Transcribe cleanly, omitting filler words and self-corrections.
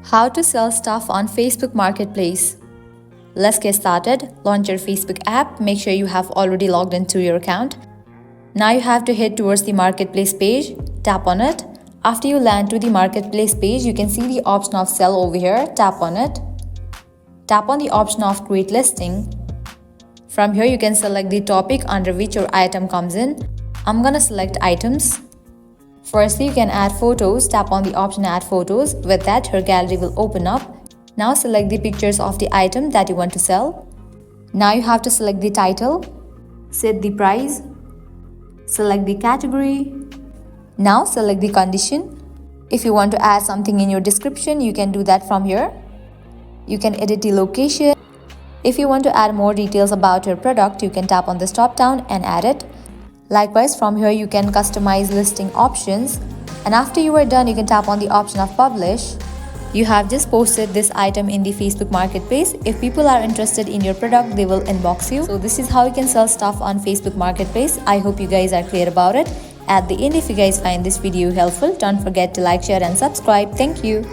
How to sell stuff on Facebook Marketplace. Let's get started. Launch your Facebook app. Make sure you have already logged into your account. Now you have to head towards the Marketplace page. Tap on it. After you land to the Marketplace page, you can see the option of sell over here. Tap on it. Tap on the option of create listing. From here, you can select the topic under which your item comes in. I'm gonna select items. Firstly, you can add photos. Tap on the option add photos. With that, your gallery will open up. Now select the pictures of the item that you want to sell. Now you have to select the title, set the price, select the category. Now select the condition. If you want to add something in your description, you can do that from here. You can edit the location. If you want to add more details about your product, you can tap on this drop down and add it. Likewise, from here you can customize listing options, and after you are done, you can tap on the option of publish. You have just posted this item in the Facebook Marketplace. If people are interested in your product, they will inbox you. So this is how you can sell stuff on Facebook Marketplace. I hope you guys are clear about it. At the end, if you guys find this video helpful, don't forget to like, share and subscribe. Thank you.